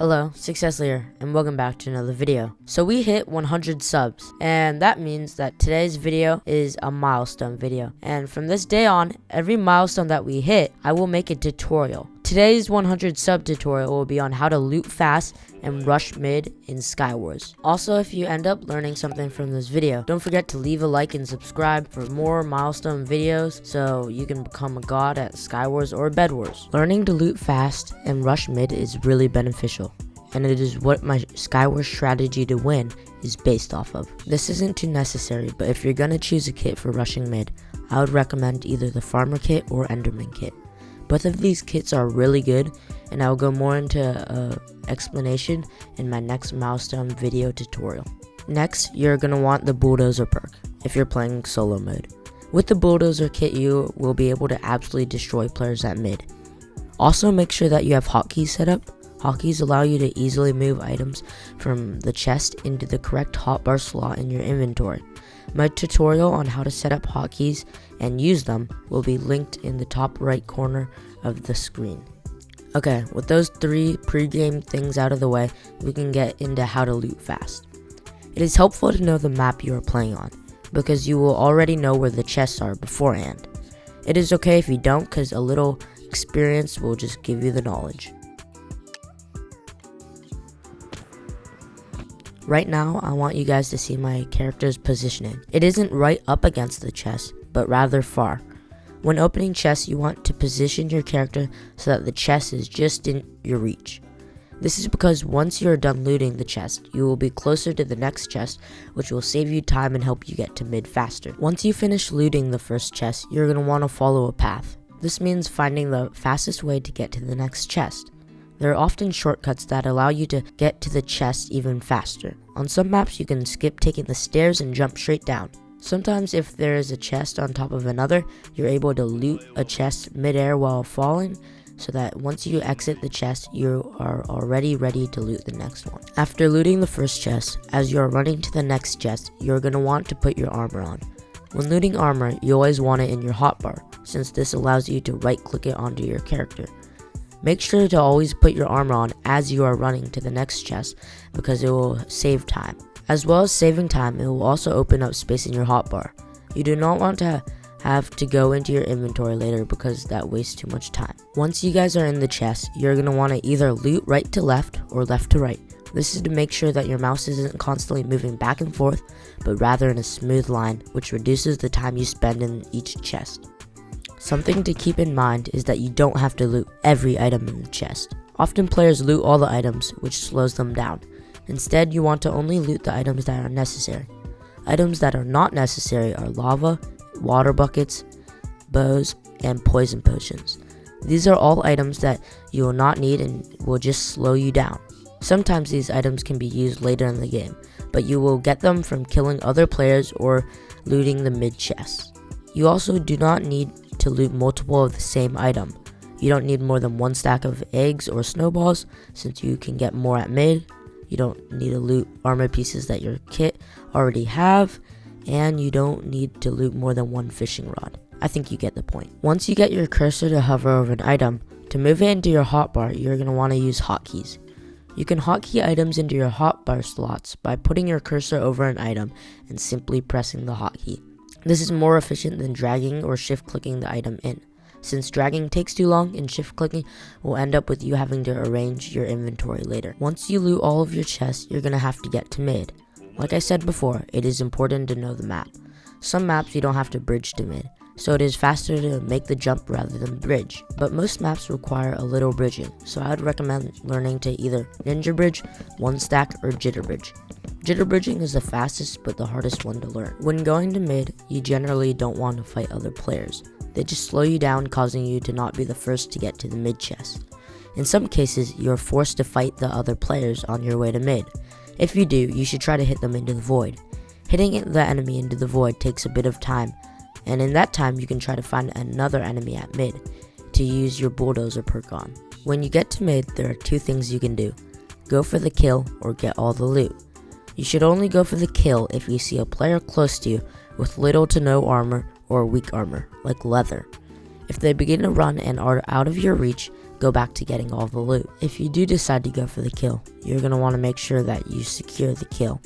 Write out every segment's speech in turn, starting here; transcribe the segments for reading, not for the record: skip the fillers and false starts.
Hello, Success here, and welcome back to another video. So we hit 100 subs, and that means that today's video is a milestone video. And from this day on, every milestone that we hit, I will make a tutorial. Today's 100 sub tutorial will be on how to loot fast and rush mid in Skywars. Also, if you end up learning something from this video, don't forget to leave a like and subscribe for more milestone videos so you can become a god at Skywars or Bed Wars. Learning to loot fast and rush mid is really beneficial, and it is what my Skywars strategy to win is based off of. This isn't too necessary, but if you're gonna choose a kit for rushing mid, I would recommend either the Farmer kit or Enderman kit. Both of these kits are really good, and I'll go more into explanation in my next milestone video tutorial. Next, you're going to want the Bulldozer perk if you're playing solo mode. With the Bulldozer kit, you will be able to absolutely destroy players at mid. Also, make sure that you have hotkeys set up. Hotkeys allow you to easily move items from the chest into the correct hotbar slot in your inventory. My tutorial on how to set up hotkeys and use them will be linked in the top right corner of the screen. Okay, with those 3 pre-game things out of the way, we can get into how to loot fast. It is helpful to know the map you are playing on, because you will already know where the chests are beforehand. It is okay if you don't, because a little experience will just give you the knowledge. Right now, I want you guys to see my character's positioning. It isn't right up against the chest, but rather far. When opening chests, you want to position your character so that the chest is just in your reach. This is because once you are done looting the chest, you will be closer to the next chest, which will save you time and help you get to mid faster. Once you finish looting the first chest, you're going to want to follow a path. This means finding the fastest way to get to the next chest. There are often shortcuts that allow you to get to the chest even faster. On some maps, you can skip taking the stairs and jump straight down. Sometimes if there is a chest on top of another, you're able to loot a chest mid-air while falling, so that once you exit the chest, you are already ready to loot the next one. After looting the first chest, as you are running to the next chest, you're going to want to put your armor on. When looting armor, you always want it in your hotbar, since this allows you to right-click it onto your character. Make sure to always put your armor on as you are running to the next chest, because it will save time. As well as saving time, it will also open up space in your hotbar. You do not want to have to go into your inventory later, because that wastes too much time. Once you guys are in the chest, you're going to want to either loot right to left or left to right. This is to make sure that your mouse isn't constantly moving back and forth, but rather in a smooth line, which reduces the time you spend in each chest. Something to keep in mind is that you don't have to loot every item in the chest. Often players loot all the items, which slows them down. Instead, you want to only loot the items that are necessary. Items that are not necessary are lava, water buckets, bows, and poison potions. These are all items that you will not need and will just slow you down. Sometimes these items can be used later in the game, but you will get them from killing other players or looting the mid chests. You also do not need to loot multiple of the same item. You don't need more than 1 stack of eggs or snowballs, since you can get more at mid. You don't need to loot armor pieces that your kit already have, and you don't need to loot more than 1 fishing rod. I think you get the point. Once you get your cursor to hover over an item, to move it into your hotbar, you're going to want to use hotkeys. You can hotkey items into your hotbar slots by putting your cursor over an item and simply pressing the hotkey. This is more efficient than dragging or shift clicking the item in, since dragging takes too long and shift clicking will end up with you having to arrange your inventory later. Once you loot all of your chests, you're going to have to get to mid. Like I said before, it is important to know the map. Some maps you don't have to bridge to mid, so it is faster to make the jump rather than bridge. But most maps require a little bridging, so I would recommend learning to either ninja bridge, 1 stack, or jitter bridge. Jitter bridging is the fastest but the hardest one to learn. When going to mid, you generally don't want to fight other players. They just slow you down, causing you to not be the first to get to the mid chest. In some cases, you are forced to fight the other players on your way to mid. If you do, you should try to hit them into the void. Hitting the enemy into the void takes a bit of time, and in that time you can try to find another enemy at mid to use your bulldozer perk on. When you get to mid, there are 2 things you can do. Go for the kill or get all the loot. You should only go for the kill if you see a player close to you with little to no armor or weak armor, like leather. If they begin to run and are out of your reach, go back to getting all the loot. If you do decide to go for the kill, you're going to want to make sure that you secure the kill.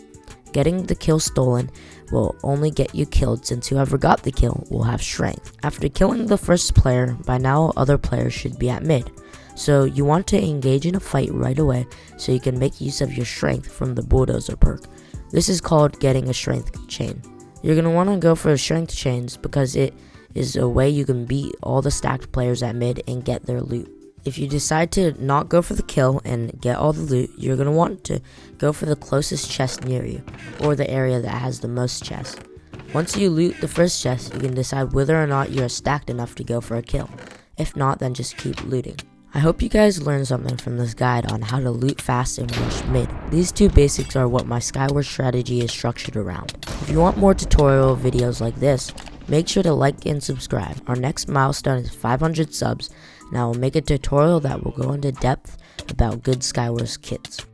Getting the kill stolen will only get you killed, since whoever got the kill will have strength. After killing the first player, by now other players should be at mid. So you want to engage in a fight right away so you can make use of your strength from the bulldozer perk. This is called getting a strength chain. You're going to want to go for strength chains because it is a way you can beat all the stacked players at mid and get their loot. If you decide to not go for the kill and get all the loot, you're going to want to go for the closest chest near you, or the area that has the most chests. Once you loot the first chest, you can decide whether or not you are stacked enough to go for a kill. If not, then just keep looting. I hope you guys learned something from this guide on how to loot fast and rush mid. These two basics are what my Skywars strategy is structured around. If you want more tutorial videos like this, make sure to like and subscribe. Our next milestone is 500 subs, and I will make a tutorial that will go into depth about good Skywars kits.